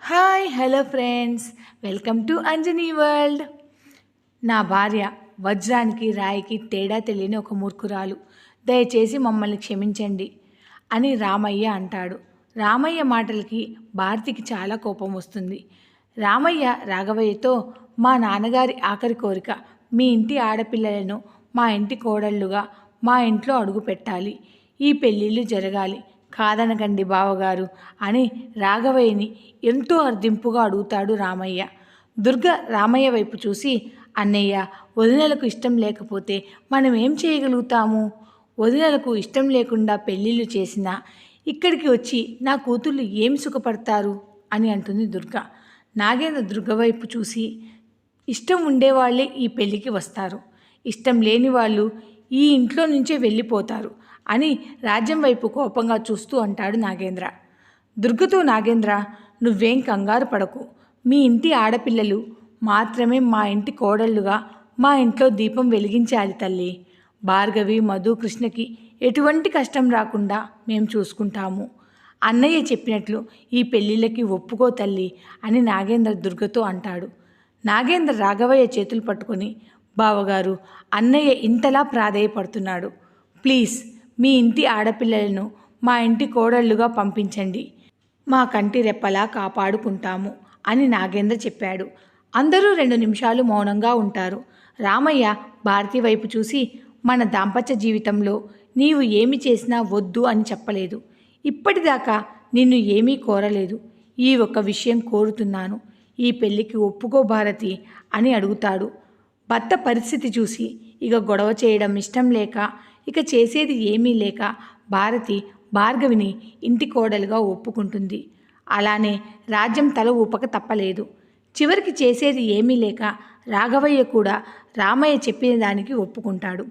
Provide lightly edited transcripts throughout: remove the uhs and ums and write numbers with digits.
Hi hello friends, welcome to Anjani world. నా భార్య వజ్రానికి రాయికి తేడా తెలియని ఒక మూర్ఖురాలు. దయచేసి మమ్మల్ని క్షమించండి అని రామయ్య అంటాడు. రామయ్య మాటలకి భారతికి చాలా కోపం వస్తుంది. రామయ్య రాఘవయ్యతో, మా నాన్నగారి ఆఖరి కోరిక మీ ఇంటి ఆడపిల్లలను మా ఇంటి కోడళ్ళుగా మా ఇంట్లో అడుగు పెట్టాలి, ఈ పెళ్ళిళ్ళు జరగాలి, కాదనకండి బావగారు అని రాఘవయ్యని ఎంతో అర్థింపుగా అడుగుతాడు రామయ్య. దుర్గ రామయ్య వైపు చూసి, అన్నయ్య, వదినలకు ఇష్టం లేకపోతే మనం ఏం చేయగలుగుతాము? వదినలకు ఇష్టం లేకుండా పెళ్ళిళ్ళు చేసినా ఇక్కడికి వచ్చి నా కూతుళ్ళు ఏం సుఖపడతారు అని అంటుంది దుర్గ. నాగేంద్ర దుర్గ వైపు చూసి, ఇష్టం ఉండేవాళ్ళే ఈ పెళ్ళికి వస్తారు, ఇష్టం లేని వాళ్ళు ఈ ఇంట్లో నుంచే వెళ్ళిపోతారు అని రాజ్యం వైపు కోపంగా చూస్తూ అంటాడు నాగేంద్ర. దుర్గతో నాగేంద్ర, నువ్వేం కంగారు పడకు, మీ ఇంటి ఆడపిల్లలు మాత్రమే మా ఇంటి కోడళ్ళుగా మా ఇంట్లో దీపం వెలిగించాలి తల్లి. భార్గవి, మధు, కృష్ణకి ఎటువంటి కష్టం రాకుండా మేము చూసుకుంటాము. అన్నయ్య చెప్పినట్లు ఈ పెళ్ళిళ్ళకి ఒప్పుకో తల్లి అని నాగేంద్ర దుర్గతో అంటాడు. నాగేంద్ర రాఘవయ్య చేతులు పట్టుకొని, బావగారు, అన్నయ్య ఇంతలా ప్రాధేయపడుతున్నాడు, ప్లీజ్ మీ ఇంటి ఆడపిల్లలను మా ఇంటి కోడళ్ళుగా పంపించండి, మా కంటి రెప్పలా కాపాడుకుంటాము అని నాగేంద్ర చెప్పాడు. అందరూ 2 నిమిషాలు మౌనంగా ఉంటారు. రామయ్య భారతి వైపు చూసి, మన దాంపత్య జీవితంలో నీవు ఏమి చేసినా వద్దు అని చెప్పలేదు, ఇప్పటిదాకా నిన్ను ఏమీ కోరలేదు, ఈ ఒక్క విషయం కోరుతున్నాను, ఈ పెళ్ళికి ఒప్పుకో భారతి అని అడుగుతాడు. భర్త పరిస్థితి చూసి ఇక గొడవ చేయడం ఇష్టం లేక, ఇక చేసేది ఏమీ లేక భారతి భార్గవిని ఇంటి కోడలుగా ఒప్పుకుంటుంది. అలానే రాజ్యం తల ఊపక తప్పలేదు. చివరికి చేసేది ఏమీ లేక రాఘవయ్య కూడా రామయ్య చెప్పిన దానికి ఒప్పుకుంటాడు.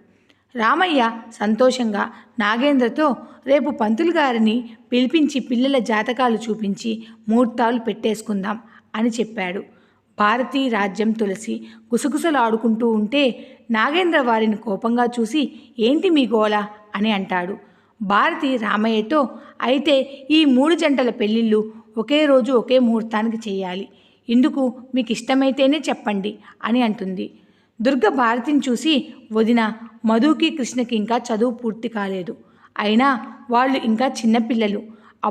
రామయ్య సంతోషంగా నాగేంద్రతో, రేపు పంతులు గారిని పిలిపించి పిల్లల జాతకాలు చూపించి ముహూర్తాలు పెట్టేసుకుందాం అని చెప్పాడు. భారతి, రాజ్యం, తులసి గుసగుసలాడుకుంటూ ఉంటే నాగేంద్ర వారిని కోపంగా చూసి, ఏంటి మీ గోల అని అంటాడు. భారతి రామయ్యతో, అయితే ఈ 3 జంటల పెళ్ళిళ్ళు ఒకే రోజు ఒకే ముహూర్తానికి చేయాలి, ఇందుకు మీకు ఇష్టమైతేనే చెప్పండి అని అంటుంది. దుర్గ భారతిని చూసి, వదిన, మధుకి కృష్ణకి ఇంకా చదువు పూర్తి కాలేదు, అయినా వాళ్ళు ఇంకా చిన్నపిల్లలు,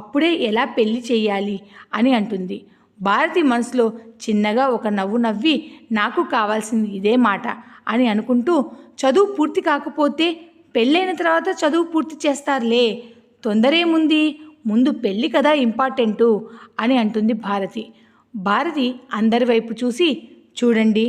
అప్పుడే ఎలా పెళ్ళి చేయాలి అని అంటుంది. భారతి మనసులో చిన్నగా ఒక నవ్వు నవ్వి, నాకు కావాల్సింది ఇదే మాట అని అనుకుంటూ, చదువు పూర్తి కాకపోతే పెళ్ళైన తర్వాత చదువు పూర్తి చేస్తారులే, తొందరేముంది, ముందు పెళ్ళి కదా ఇంపార్టెంటు అని అంటుంది భారతి. భారతి అందరి వైపు చూసి, చూడండి,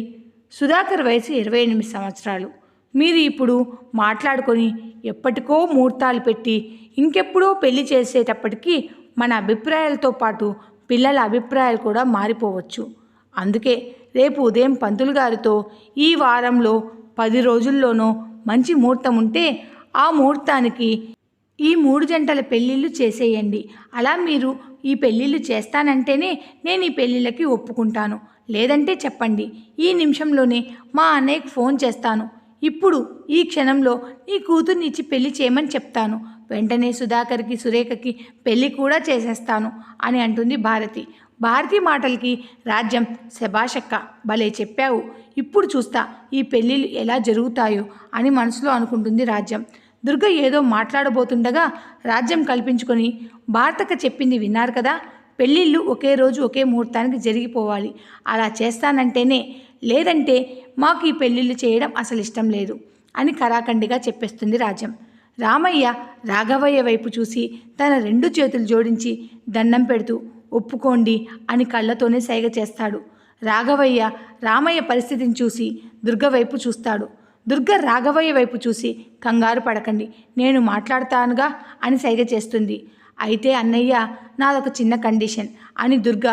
సుధాకర్ వయసు 28 సంవత్సరాలు, మీరు ఇప్పుడు మాట్లాడుకొని ఎప్పటికో ముహూర్తాలు పెట్టి ఇంకెప్పుడో పెళ్లి చేసేటప్పటికీ మన అభిప్రాయాలతో పాటు పిల్లల అభిప్రాయాలు కూడా మారిపోవచ్చు. అందుకే రేపు ఉదయం పంతులు గారితో ఈ వారంలో 10 రోజుల్లోనో మంచి ముహూర్తం ఉంటే ఆ ముహూర్తానికి ఈ 3 జంటల పెళ్ళిళ్ళు చేసేయండి. అలా మీరు ఈ పెళ్ళిళ్ళు చేస్తానంటేనే నేను ఈ పెళ్ళిళ్ళకి ఒప్పుకుంటాను, లేదంటే చెప్పండి, ఈ నిమిషంలోనే మా అన్నయ్యకి ఫోన్ చేస్తాను, ఇప్పుడు ఈ క్షణంలో నీ కూతుర్ని ఇచ్చి పెళ్లి చేయమని చెప్తాను, వెంటనే సుధాకర్కి, సురేఖకి పెళ్ళి కూడా చేసేస్తాను అని అంటుంది భారతి. భారతి మాటలకి రాజ్యం, శభాషక్క, భలే చెప్పావు, ఇప్పుడు చూస్తా ఈ పెళ్ళిళ్ళు ఎలా జరుగుతాయో అని మనసులో అనుకుంటుంది రాజ్యం. దుర్గ ఏదో మాట్లాడబోతుండగా రాజ్యం కల్పించుకొని, భారతక్క చెప్పింది విన్నారు కదా, పెళ్ళిళ్ళు ఒకే రోజు ఒకే ముహూర్తానికి జరిగిపోవాలి, అలా చేస్తానంటేనే, లేదంటే మాకు ఈ పెళ్ళిళ్ళు చేయడం అసలు ఇష్టం లేదు అని కరాఖండిగా చెప్పేస్తుంది రాజ్యం. రామయ్య రాఘవయ్య వైపు చూసి తన 2 చేతులు జోడించి దండం పెడుతూ, ఒప్పుకోండి అని కళ్ళతోనే సైగ చేస్తాడు. రాఘవయ్య రామయ్య పరిస్థితిని చూసి దుర్గ వైపు చూస్తాడు. దుర్గ రాఘవయ్య వైపు చూసి, కంగారు పడకండి, నేను మాట్లాడతానుగా అని సైగ చేస్తుంది. అయితే అన్నయ్య, నాదొక చిన్న కండిషన్ అని దుర్గ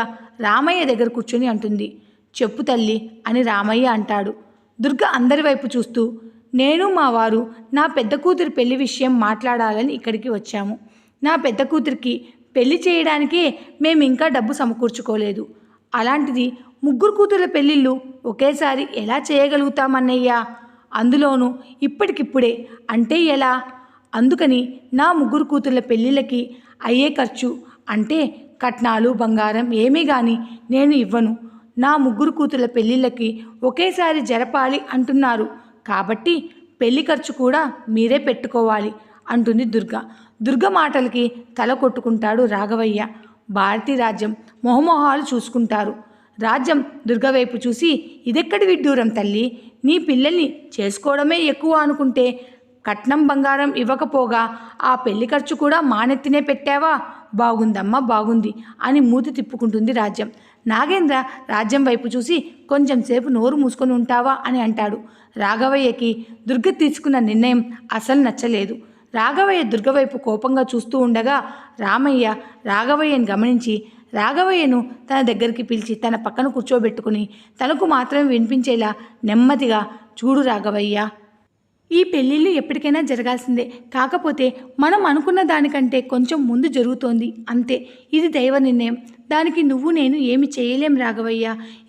రామయ్య దగ్గర కూర్చొని అంటుంది. చెప్పు తల్లి అని రామయ్య అంటాడు. దుర్గ అందరి వైపు చూస్తూ, నేను మా వారు నా పెద్ద కూతురి పెళ్లి విషయం మాట్లాడాలని ఇక్కడికి వచ్చాము. నా పెద్ద కూతురికి పెళ్లి చేయడానికే మేము ఇంకా డబ్బు సమకూర్చుకోలేదు, అలాంటిది 3 కూతుర్ల పెళ్ళిళ్ళు ఒకేసారి ఎలా చేయగలుగుతామన్నయ్యా, అందులోనూ ఇప్పటికిప్పుడే అంటే ఎలా? అందుకని నా 3 కూతుర్ల పెళ్ళిళ్ళకి అయ్యే ఖర్చు అంటే కట్నాలు బంగారం ఏమీ కానీ నేను ఇవ్వను. నా 3 కూతుళ్ళ పెళ్ళిళ్ళకి ఒకేసారి జరపాలి అంటున్నారు కాబట్టి పెళ్లి ఖర్చు కూడా మీరే పెట్టుకోవాలి అంటుంది దుర్గ. దుర్గ మాటలకి తల కొట్టుకుంటాడు రాఘవయ్య. భారతి రాజ్యం మొహమొహాలు చూసుకుంటారు. రాజ్యం దుర్గ వైపు చూసి, ఇదెక్కడి విడ్డూరం తల్లి, నీ పిల్లల్ని చేసుకోవడమే ఎక్కువ అనుకుంటే కట్నం బంగారం ఇవ్వకపోగా ఆ పెళ్లి ఖర్చు కూడా మానెత్తినే పెట్టావా? బాగుందమ్మా బాగుంది అని మూతి తిప్పుకుంటుంది రాజ్యం. నాగేంద్ర రాజ్యం వైపు చూసి, కొంచెం సేపు నోరు మూసుకొని ఉంటావా అని అంటాడు. రాఘవయ్యకి దుర్గ తీసుకున్న నిర్ణయం అసలు నచ్చలేదు. రాఘవయ్య దుర్గ వైపు కోపంగా చూస్తూ ఉండగా రామయ్య రాఘవయ్యను గమనించి రాఘవయ్యను తన దగ్గరికి పిలిచి తన పక్కన కూర్చోబెట్టుకుని తనకు మాత్రమే వినిపించేలా నెమ్మదిగా, చూడు రాఘవయ్య, ఈ పెళ్ళిళ్ళు ఎప్పటికైనా జరగాల్సిందే. కాకపోతే మనం అనుకున్న దానికంటే కొంచెం ముందు జరుగుతోంది అంతే. ఇది దైవ నిర్ణయం. దానికి నువ్వు నేను ఏమి చేయలేం రాఘవయ్య.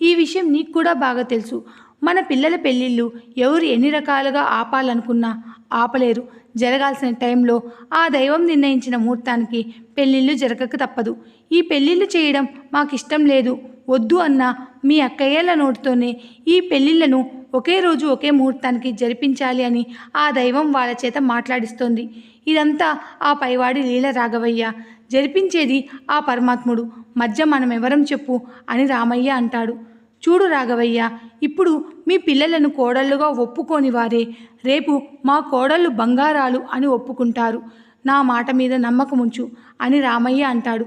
ఈ విషయం నీకు కూడా బాగా తెలుసు. మన పిల్లల పెళ్ళిళ్ళు ఎవరు ఎన్ని రకాలుగా ఆపాలనుకున్నా ఆపలేరు. జరగాల్సిన టైంలో ఆ దైవం నిర్ణయించిన ముహూర్తానికి పెళ్ళిళ్ళు జరగక తప్పదు. ఈ పెళ్ళిళ్ళు చేయడం మాకిష్టం లేదు, వద్దు అన్న మీ అక్కయ్యల నోటితోనే ఈ పెళ్ళిళ్ళను ఒకే రోజు ఒకే ముహూర్తానికి జరిపించాలి అని ఆ దైవం వాళ్ళ చేత మాట్లాడిస్తోంది. ఇదంతా ఆ పైవాడి లీల రాఘవయ్య. జరిపించేది ఆ పరమాత్ముడు. మధ్య మనమెవరం చెప్పు అని రామయ్య అంటాడు. చూడు రాఘవయ్య, ఇప్పుడు మీ పిల్లలను కోడళ్ళుగా ఒప్పుకోని వారే రేపు మా కోడళ్ళు బంగారాలు అని ఒప్పుకుంటారు. నా మాట మీద నమ్మకముంచు అని రామయ్య అంటాడు.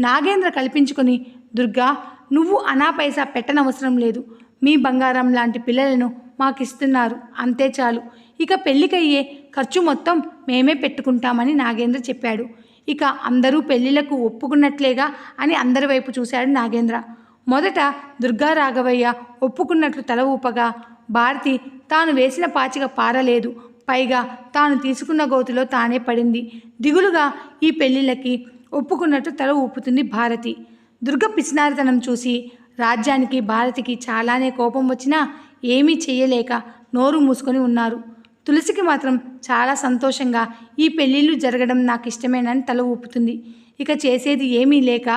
నాగేంద్ర కల్పించుకొని, దుర్గా, నువ్వు అనా పైసా పెట్టనవసరం లేదు. మీ బంగారం లాంటి పిల్లలను మాకిస్తున్నారు, అంతే చాలు. ఇక పెళ్ళికయ్యే ఖర్చు మొత్తం మేమే పెట్టుకుంటామని నాగేంద్ర చెప్పాడు. ఇక అందరూ పెళ్ళిళ్ళకు ఒప్పుకున్నట్లేగా అని అందరి వైపు చూశాడు నాగేంద్ర. మొదట దుర్గా రాఘవయ్య ఒప్పుకున్నట్లు తల ఊపగా భారతి తాను వేసిన పాచిక పారలేదు. పైగా తాను తీసుకున్న గోతిలో తానే పడింది. దిగులుగా ఈ పెళ్ళిళ్ళకి ఒప్పుకున్నట్లు తల ఊపుతుంది భారతి. దుర్గ పిసినారితనం చూసి రాజ్యానికి భారతికి చాలానే కోపం వచ్చినా ఏమీ చెయ్యలేక నోరు మూసుకొని ఉన్నారు. తులసికి మాత్రం చాలా సంతోషంగా ఈ పెళ్ళిళ్ళు జరగడం నాకు ఇష్టమేనని తల ఊపుతుంది. ఇక చేసేది ఏమీ లేక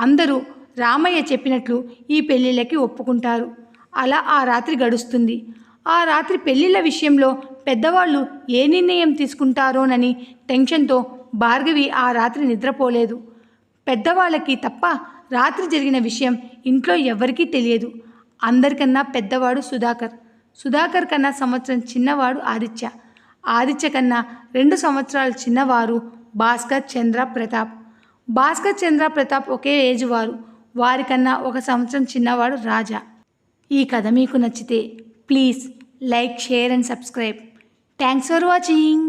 అందరూ రామయ్య చెప్పినట్లు ఈ పెళ్ళిళ్ళకి ఒప్పుకుంటారు. అలా ఆ రాత్రి గడుస్తుంది. ఆ రాత్రి పెళ్ళిళ్ళ విషయంలో పెద్దవాళ్ళు ఏ నిర్ణయం తీసుకుంటారోనని టెన్షన్తో భార్గవి ఆ రాత్రి నిద్రపోలేదు. పెద్దవాళ్ళకి తప్ప రాత్రి జరిగిన విషయం ఇంట్లో ఎవరికీ తెలియదు. అందరికన్నా పెద్దవాడు సుధాకర్. సుధాకర్ కన్నా సంవత్సరం చిన్నవాడు ఆదిత్య. ఆదిత్య కన్నా 2 సంవత్సరాలు చిన్నవారు భాస్కర్ చంద్ర ప్రతాప్. భాస్కర్ చంద్ర ప్రతాప్ ఒకే ఏజ్ వారు. వారికన్నా 1 సంవత్సరం చిన్నవాడు రాజా. ఈ కథ మీకు నచ్చితే please like, share and subscribe. Thanks for watching.